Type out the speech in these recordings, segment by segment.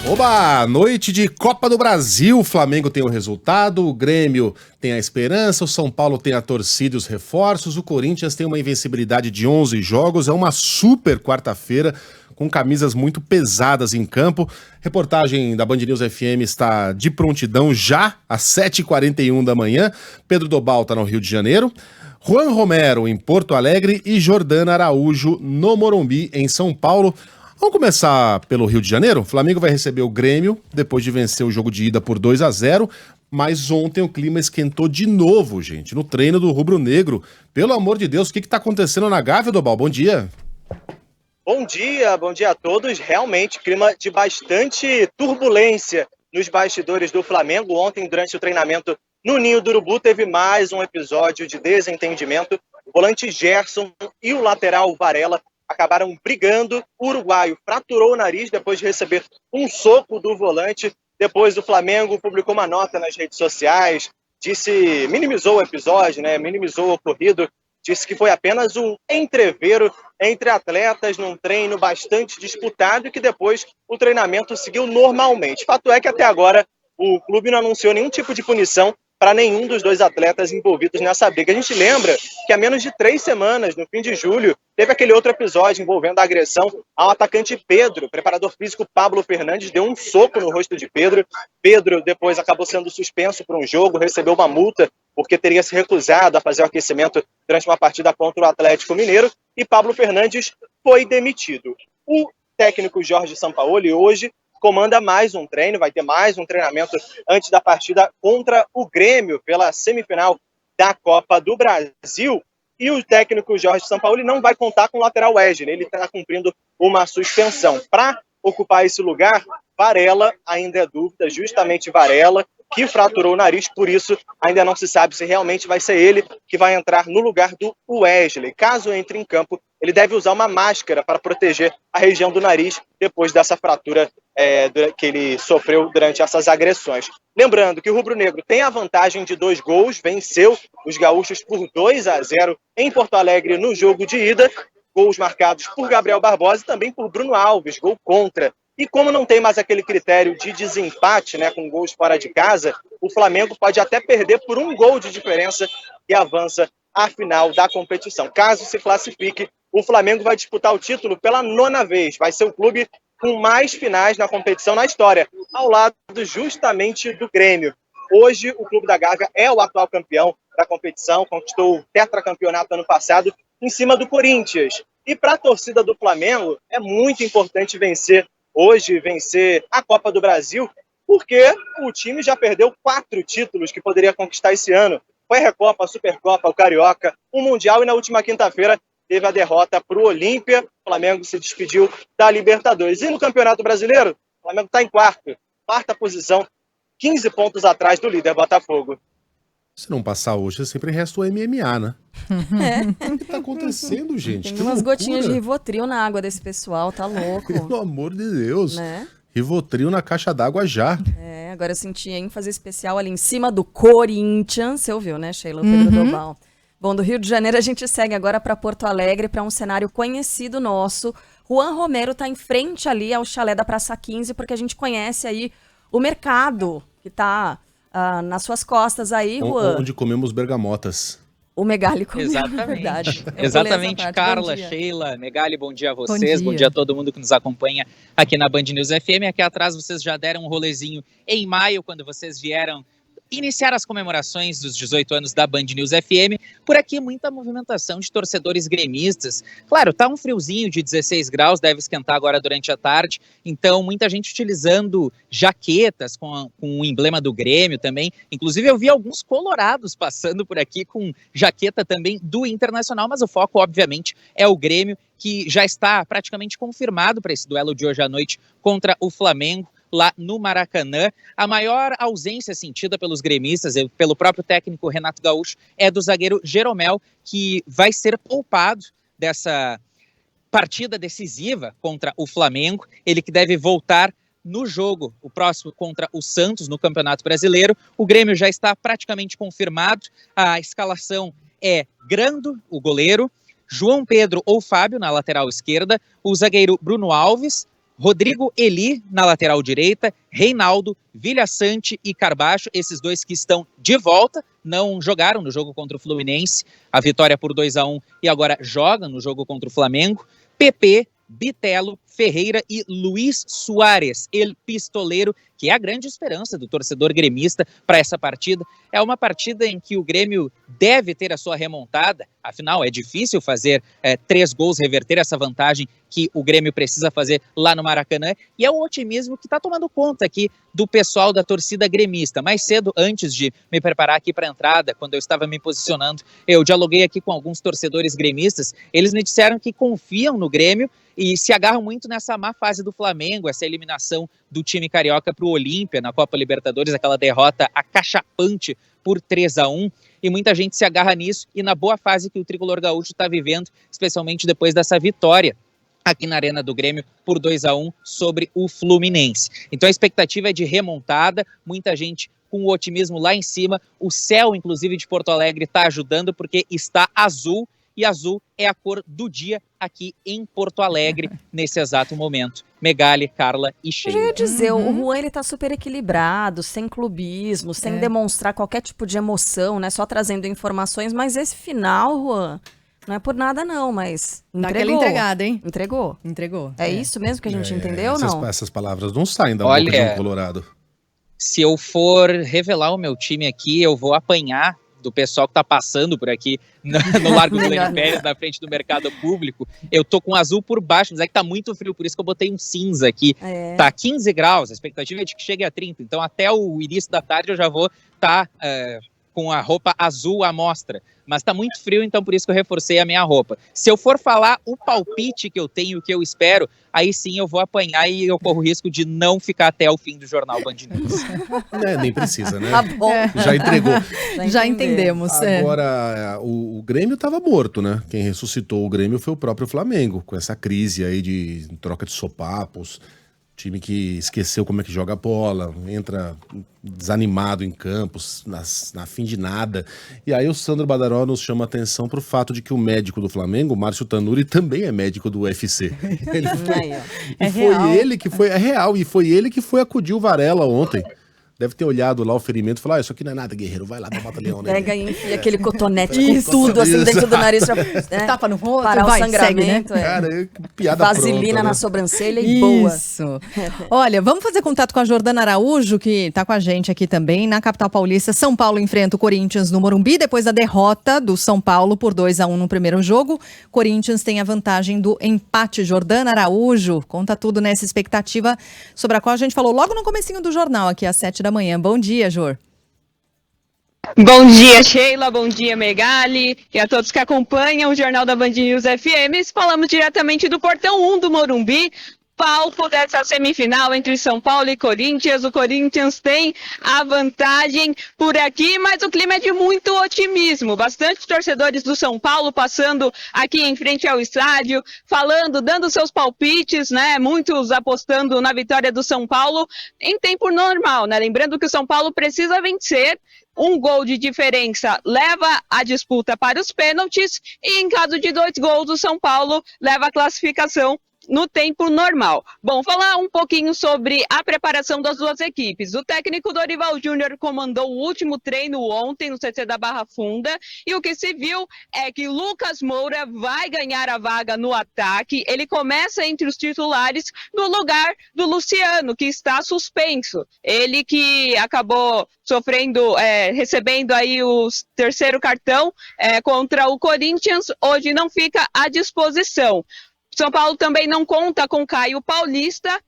Oba! Noite de Copa do Brasil. O Flamengo tem o resultado, o Grêmio tem a esperança, o São Paulo tem a torcida e os reforços, o Corinthians tem uma invencibilidade de 11 jogos. É uma super quarta-feira com camisas muito pesadas em campo. Reportagem da Band News FM está de prontidão já às 7h41 da manhã. Pedro Dobal está no Rio de Janeiro. Juan Romero em Porto Alegre e Jordana Araújo no Morumbi, em São Paulo. Vamos começar pelo Rio de Janeiro. O Flamengo vai receber o Grêmio depois de vencer o jogo de ida por 2-0, mas ontem o clima esquentou de novo, gente, no treino do Rubro Negro. Pelo amor de Deus, o que está acontecendo na Gávea, Dobal? Bom dia. Bom dia a todos. Realmente, clima de bastante turbulência nos bastidores do Flamengo. Ontem, durante o treinamento no Ninho do Urubu, teve mais um episódio de desentendimento. O volante Gerson e o lateral Varela acabaram brigando. O uruguaio fraturou o nariz depois de receber um soco do volante. Depois o Flamengo publicou uma nota nas redes sociais, minimizou o episódio, minimizou o ocorrido, disse que foi apenas um entrevero entre atletas num treino bastante disputado e que depois o treinamento seguiu normalmente. Fato é que até agora o clube não anunciou nenhum tipo de punição para nenhum dos dois atletas envolvidos nessa briga. A gente lembra que há menos de 3 semanas, no fim de julho, teve aquele outro episódio envolvendo a agressão ao atacante Pedro. O preparador físico Pablo Fernandes deu um soco no rosto de Pedro. Pedro depois acabou sendo suspenso por um jogo, recebeu uma multa porque teria se recusado a fazer o aquecimento durante uma partida contra o Atlético Mineiro, e Pablo Fernandes foi demitido. O técnico Jorge Sampaoli hoje comanda mais um treino, vai ter mais um treinamento antes da partida contra o Grêmio pela semifinal da Copa do Brasil. E o técnico Jorge Sampaoli não vai contar com o lateral Wesley, ele está cumprindo uma suspensão. Para ocupar esse lugar, Varela ainda é dúvida, justamente Varela, que fraturou o nariz, por isso ainda não se sabe se realmente vai ser ele que vai entrar no lugar do Wesley. Caso entre em campo, ele deve usar uma máscara para proteger a região do nariz depois dessa fratura que ele sofreu durante essas agressões. Lembrando que o Rubro Negro tem a vantagem de 2 gols, venceu os gaúchos por 2-0 em Porto Alegre no jogo de ida, gols marcados por Gabriel Barbosa e também por Bruno Alves, gol contra. E como não tem mais aquele critério de desempate, com gols fora de casa, o Flamengo pode até perder por 1 gol de diferença e avança à final da competição. Caso se classifique, o Flamengo vai disputar o título pela 9ª vez. Vai ser o clube com mais finais na competição na história, ao lado justamente do Grêmio. Hoje, o Clube da Gávea é o atual campeão da competição, conquistou o tetracampeonato ano passado em cima do Corinthians. E para a torcida do Flamengo, é muito importante vencer a Copa do Brasil, porque o time já perdeu 4 títulos que poderia conquistar esse ano. Foi a Recopa, a Supercopa, o Carioca, o Mundial, e na última quinta-feira teve a derrota para o Olímpia. O Flamengo se despediu da Libertadores. E no Campeonato Brasileiro, o Flamengo está em quarta posição, 15 pontos atrás do líder Botafogo. Se não passar hoje, sempre resta o MMA, né? O que tá acontecendo, gente? Tem umas gotinhas de Rivotril na água desse pessoal, tá louco. Pelo amor de Deus. Né? Rivotril na caixa d'água já. Agora eu senti ênfase especial ali em cima do Corinthians. Você ouviu, né, Sheila? O Pedro Dobal. Bom, do Rio de Janeiro a gente segue agora para Porto Alegre, para um cenário conhecido nosso. Juan Romero tá em frente ali ao chalé da Praça 15, porque a gente conhece aí o mercado que tá nas suas costas aí, Juan. Onde comemos bergamotas. O Megali comeu, Exatamente. verdade. Exatamente, Carla, Sheila, Megali, bom dia a vocês, bom dia a todo mundo que nos acompanha aqui na Band News FM. Aqui atrás vocês já deram um rolezinho em maio, quando vocês vieram iniciar as comemorações dos 18 anos da Band News FM. Por aqui, muita movimentação de torcedores gremistas. Claro, tá um friozinho de 16 graus, deve esquentar agora durante a tarde. Então, muita gente utilizando jaquetas com o emblema do Grêmio também. Inclusive, eu vi alguns colorados passando por aqui com jaqueta também do Internacional. Mas o foco, obviamente, é o Grêmio, que já está praticamente confirmado para esse duelo de hoje à noite contra o Flamengo, lá no Maracanã. A maior ausência sentida pelos gremistas, pelo próprio técnico Renato Gaúcho, é do zagueiro Jeromel, que vai ser poupado dessa partida decisiva contra o Flamengo. Ele que deve voltar no jogo, o próximo contra o Santos, no Campeonato Brasileiro. O Grêmio já está praticamente confirmado. A escalação é Grando, o goleiro, João Pedro ou Fábio na lateral esquerda, o zagueiro Bruno Alves, Rodrigo Eli na lateral direita, Reinaldo, Vilhaçante e Carbacho, esses dois que estão de volta, não jogaram no jogo contra o Fluminense, a vitória por 2-1 e agora jogam no jogo contra o Flamengo. PP, Bitelo, Ferreira e Luiz Soares, el pistoleiro, que é a grande esperança do torcedor gremista para essa partida. É uma partida em que o Grêmio deve ter a sua remontada, afinal é difícil fazer 3 gols, reverter essa vantagem que o Grêmio precisa fazer lá no Maracanã, e é o otimismo que está tomando conta aqui do pessoal da torcida gremista. Mais cedo, antes de me preparar aqui para a entrada, quando eu estava me posicionando, eu dialoguei aqui com alguns torcedores gremistas, eles me disseram que confiam no Grêmio e se agarram muito nessa má fase do Flamengo, essa eliminação do time carioca para o Olímpia na Copa Libertadores, aquela derrota acachapante por 3-1, e muita gente se agarra nisso e na boa fase que o tricolor gaúcho está vivendo, especialmente depois dessa vitória aqui na Arena do Grêmio por 2-1 sobre o Fluminense. Então a expectativa é de remontada, muita gente com o otimismo lá em cima, o céu inclusive de Porto Alegre está ajudando porque está azul, e azul é a cor do dia aqui em Porto Alegre, nesse exato momento. Megali, Carla e Sheila. Eu ia dizer, o Juan ele tá super equilibrado, sem clubismo, sem demonstrar qualquer tipo de emoção, né? Só trazendo informações, mas esse final, Juan, não é por nada não, mas entregou. Dá aquela entregada, hein? Entregou. É isso mesmo que a gente entendeu ou não? Essas palavras não saem da boca de um colorado. Se eu for revelar o meu time aqui, eu vou apanhar do pessoal que tá passando por aqui no Largo do Lênin Pérez, na frente do mercado público. Eu tô com azul por baixo, mas é que tá muito frio, por isso que eu botei um cinza aqui. Tá 15 graus, a expectativa é de que chegue a 30, então até o início da tarde eu já vou estar com a roupa azul à mostra. Mas tá muito frio, então por isso que eu reforcei a minha roupa. Se eu for falar o palpite que eu tenho, o que eu espero, aí sim eu vou apanhar e eu corro o risco de não ficar até o fim do Jornal Band News. Nem precisa, né? Tá bom. Já entregou. Já entendemos. Agora, o Grêmio estava morto, né? Quem ressuscitou o Grêmio foi o próprio Flamengo, com essa crise aí de troca de sopapos, time que esqueceu como é que joga bola, entra desanimado em campos, na fim de nada. E aí o Sandro Badaró nos chama a atenção para o fato de que o médico do Flamengo, o Márcio Tanuri, também é médico do UFC. Ele foi, é real, e foi ele que foi acudir o Varela ontem. Deve ter olhado lá o ferimento e falar, isso aqui não é nada, guerreiro, vai lá pro batalhão, né? Pega e enfia aquele cotonete com tudo, assim, dentro do nariz pra tapa no rosto, parar o sangramento. Segue, né? Cara, piada vaselina pronta, na né? sobrancelha e boa. Isso. Olha, vamos fazer contato com a Jordana Araújo, que tá com a gente aqui também, na capital paulista. São Paulo enfrenta o Corinthians no Morumbi, depois da derrota do São Paulo por 2-1 no primeiro jogo. Corinthians tem a vantagem do empate. Jordana Araújo, conta tudo nessa expectativa sobre a qual a gente falou logo no comecinho do jornal, aqui às 7 da manhã. Bom dia, Jor. Bom dia, Sheila, bom dia, Megali, e a todos que acompanham o Jornal da Band News FM. Falamos diretamente do Portão 1 do Morumbi, palco dessa semifinal entre São Paulo e Corinthians. O Corinthians tem a vantagem por aqui, mas o clima é de muito otimismo. Bastante torcedores do São Paulo passando aqui em frente ao estádio, falando, dando seus palpites, né? Muitos apostando na vitória do São Paulo em tempo normal, né? Lembrando que o São Paulo precisa vencer. Um gol de diferença leva a disputa para os pênaltis e em caso de 2 gols, o São Paulo leva a classificação no tempo normal. Bom, falar um pouquinho sobre a preparação das duas equipes. O técnico Dorival Júnior comandou o último treino ontem no CT da Barra Funda e o que se viu é que Lucas Moura vai ganhar a vaga no ataque. Ele começa entre os titulares no lugar do Luciano, que está suspenso. Ele que acabou recebendo aí o terceiro cartão contra o Corinthians, hoje não fica à disposição. São Paulo também não conta com Caio Paulista,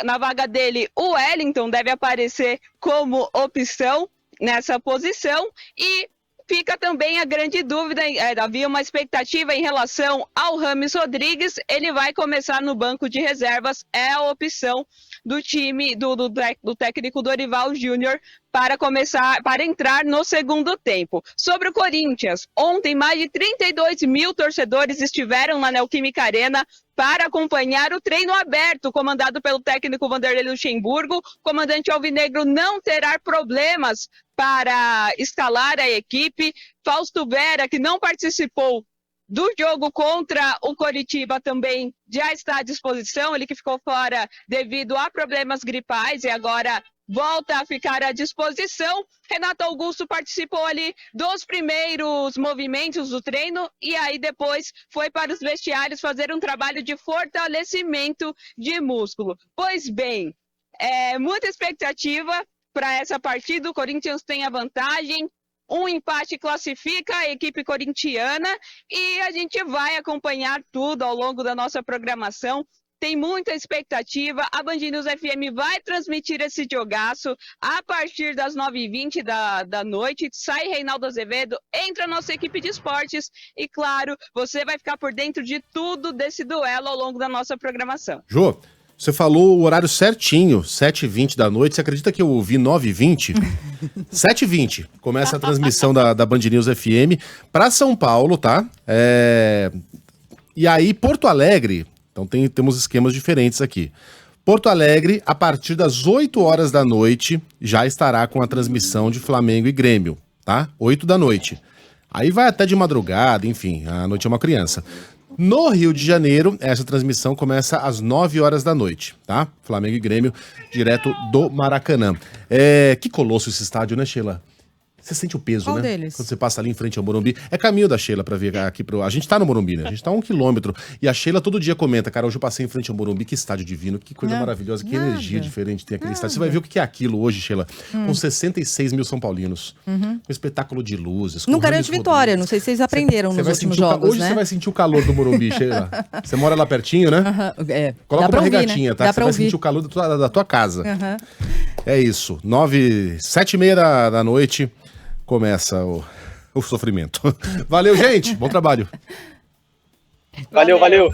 na vaga dele o Wellington deve aparecer como opção nessa posição e fica também a grande dúvida, havia uma expectativa em relação ao Rames Rodrigues, ele vai começar no banco de reservas, é a opção do time do técnico Dorival Júnior para entrar no segundo tempo. Sobre o Corinthians, ontem mais de 32 mil torcedores estiveram na Neoquímica Arena para acompanhar o treino aberto, comandado pelo técnico Vanderlei Luxemburgo. O comandante alvinegro não terá problemas para escalar a equipe. Fausto Vera, que não participou do jogo contra o Coritiba também já está à disposição, ele que ficou fora devido a problemas gripais e agora volta a ficar à disposição. Renato Augusto participou ali dos primeiros movimentos do treino e aí depois foi para os vestiários fazer um trabalho de fortalecimento de músculo. Pois bem, muita expectativa para essa partida, o Corinthians tem a vantagem, um empate classifica a equipe corintiana e a gente vai acompanhar tudo ao longo da nossa programação. Tem muita expectativa, a Band News FM vai transmitir esse jogaço a partir das 9h20 da noite, sai Reinaldo Azevedo, entra a nossa equipe de esportes e, claro, você vai ficar por dentro de tudo desse duelo ao longo da nossa programação. Jô, você falou o horário certinho, 7h20 da noite, você acredita que eu ouvi 9h20? 7h20, começa a transmissão da Band News FM para São Paulo, tá? E aí, Porto Alegre... Então temos esquemas diferentes aqui. Porto Alegre, a partir das 8 horas da noite, já estará com a transmissão de Flamengo e Grêmio, tá? 8 da noite. Aí vai até de madrugada, enfim, a noite é uma criança. No Rio de Janeiro, essa transmissão começa às 9 horas da noite, tá? Flamengo e Grêmio, direto do Maracanã. Que colosso esse estádio, né, Sheila? Você sente o peso, Qual né? deles? Quando você passa ali em frente ao Morumbi. É caminho da Sheila pra vir aqui pro... A gente tá no Morumbi, né? A gente tá a 1 quilômetro. E a Sheila todo dia comenta, cara, hoje eu passei em frente ao Morumbi, que estádio divino, que coisa maravilhosa, que energia diferente tem aquele estádio. Você vai ver o que é aquilo hoje, Sheila, com 66 mil São Paulinos. Um espetáculo de luzes. Não garante vitória, não sei se vocês aprenderam nos últimos jogos, hoje você vai sentir o calor do Morumbi, Sheila. Você mora lá pertinho, né? Coloca uma regatinha, tá? Você vai sentir o calor da tua casa. É isso. 7h30 da noite. Começa o sofrimento. Valeu, gente. Bom trabalho. Valeu. Valeu.